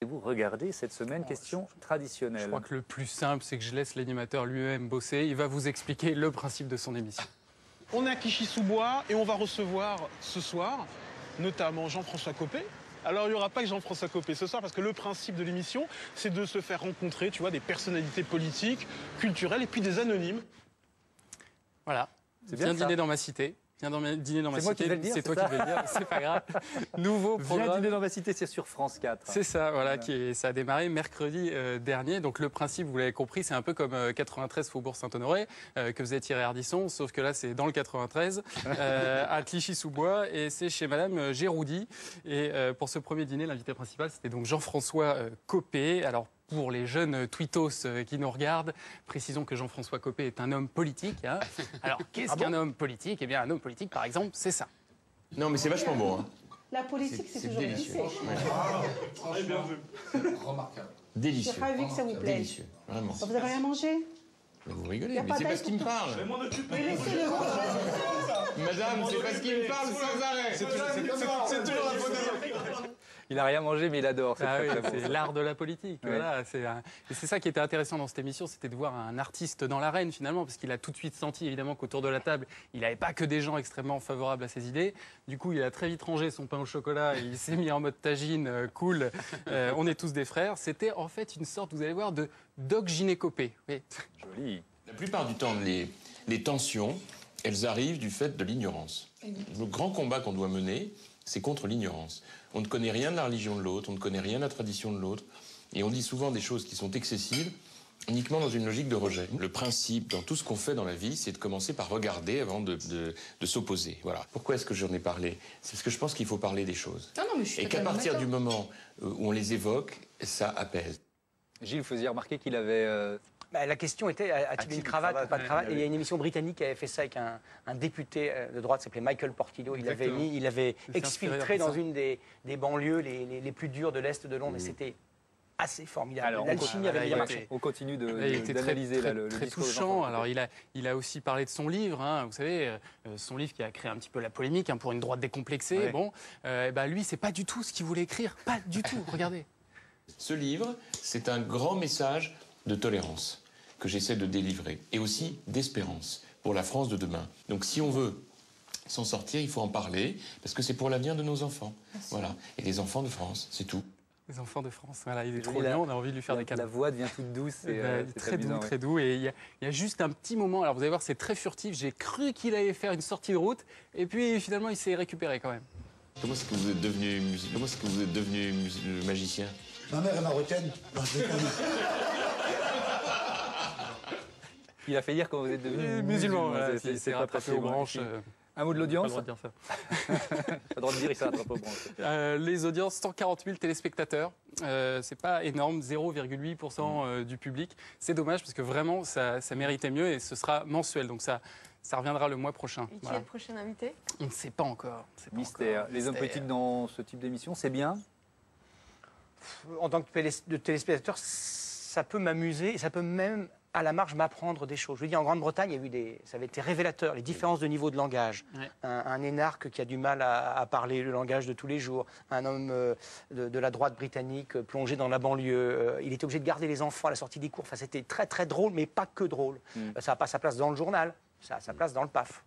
Vous regardez cette semaine, question traditionnelle. Je crois que le plus simple, c'est que je laisse l'animateur lui-même bosser. Il va vous expliquer le principe de son émission. On est à Clichy-sous-Bois et on va recevoir ce soir, notamment Jean-François Copé. Alors, il n'y aura pas que Jean-François Copé ce soir, parce que le principe de l'émission, c'est de se faire rencontrer, tu vois, des personnalités politiques, culturelles et puis des anonymes. Voilà. Viens dîner dans ma cité. Viens dîner dans ma cité. C'est toi qui vais le dire, c'est pas grave. Nouveau programme. Viens dîner dans ma cité, c'est sur France 4. C'est ça, voilà. Ça a démarré mercredi dernier. Donc le principe, vous l'avez compris, c'est un peu comme 93 Faubourg Saint-Honoré, que faisait Thierry Ardisson, sauf que là, c'est dans le 93, à Clichy-sous-Bois, et c'est chez Madame Géroudy. Et pour ce premier dîner, l'invité principal, c'était donc Jean-François Copé. Alors, pour les jeunes tweetos qui nous regardent, précisons que Jean-François Copé est un homme politique. Hein. Alors, qu'est-ce qu'un homme politique? Eh bien, un homme politique, par exemple, c'est ça. Non, mais c'est vachement bon. Hein. La politique, c'est toujours délicieux. Remarquable. Délicieux. Je suis ravie que ça vous plaise. Délicieux, vraiment. Vous avez rien mangé? Vous rigolez, Y a mais pas c'est d'ail parce qu'il me pour parle. Madame, c'est parce qu'il me parle sans arrêt. C'est toujours la faute des... Il n'a rien mangé, mais il adore. Ah oui, c'est l'art de la politique. Oui. Voilà, et c'est ça qui était intéressant dans cette émission, c'était de voir un artiste dans l'arène finalement, parce qu'il a tout de suite senti évidemment qu'autour de la table, il n'avait pas que des gens extrêmement favorables à ses idées. Du coup, il a très vite rangé son pain au chocolat et il s'est mis en mode tagine, cool. On est tous des frères. C'était en fait une sorte, vous allez voir, de Doc Gynécopé. Oui. Joli. La plupart du temps, les tensions, elles arrivent du fait de l'ignorance. Le grand combat qu'on doit mener, c'est contre l'ignorance. On ne connaît rien de la religion de l'autre, on ne connaît rien de la tradition de l'autre, et on dit souvent des choses qui sont excessives, uniquement dans une logique de rejet. Le principe, dans tout ce qu'on fait dans la vie, c'est de commencer par regarder avant de s'opposer. Voilà. Pourquoi est-ce que j'en ai parlé? C'est parce que je pense qu'il faut parler des choses. Non, mais je suis et qu'à partir du moment où on les évoque, ça apaise. Gilles, vous faisiez remarquer qu'il avait... La question était, a-t-il une cravate ou pas de cravate? Et il y a une émission britannique qui avait fait ça avec un député de droite qui s'appelait Michael Portillo. Il avait exfiltré dans une des banlieues les plus dures de l'Est de Londres. Et c'était assez formidable. Alors, l'alchimie avait bien marché. On continue d'analyser le très discours touchant. Alors, il a aussi parlé de son livre. Hein, vous savez, son livre qui a créé un petit peu la polémique pour une droite décomplexée. Ouais. Bon, lui, c'est pas du tout ce qu'il voulait écrire. Pas du tout. Regardez. Ce livre, c'est un grand message de tolérance que j'essaie de délivrer, et aussi d'espérance pour la France de demain. Donc si on veut s'en sortir, il faut en parler, parce que c'est pour l'avenir de nos enfants. Voilà. Et les enfants de France, c'est tout. Les enfants de France, voilà, il est trop mignon, on a envie de lui faire des câlins. La voix devient toute douce. C'est très doux, très doux. Et il y a juste un petit moment, alors vous allez voir, c'est très furtif, j'ai cru qu'il allait faire une sortie de route, et puis finalement il s'est récupéré quand même. Comment est-ce que vous êtes devenu magicien? Ma mère est marocaine. Il a fait dire quand vous êtes devenu musulman. Voilà, c'est rattrapé aux branches. Un mot de l'audience? Pas le droit de dire ça. Pas le droit de dire, il s'est rattrapé aux branches. Les audiences, 140 000 téléspectateurs. C'est pas énorme, 0,8% du public. C'est dommage parce que vraiment, ça méritait mieux et ce sera mensuel. Donc ça reviendra le mois prochain. Et qui est le prochain invité? On ne sait pas encore. Mystère. Les hommes politiques dans ce type d'émission, c'est bien? En tant que téléspectateur, ça peut m'amuser et ça peut même, à la marge, m'apprendre des choses. Je veux dire, en Grande-Bretagne, ça avait été révélateur, les différences de niveau de langage. Ouais. Un énarque qui a du mal à parler le langage de tous les jours, un homme de la droite britannique plongé dans la banlieue. Il était obligé de garder les enfants à la sortie des cours. Enfin, c'était très, très drôle, mais pas que drôle. Ça n'a pas sa place dans le journal, ça a sa place dans le PAF.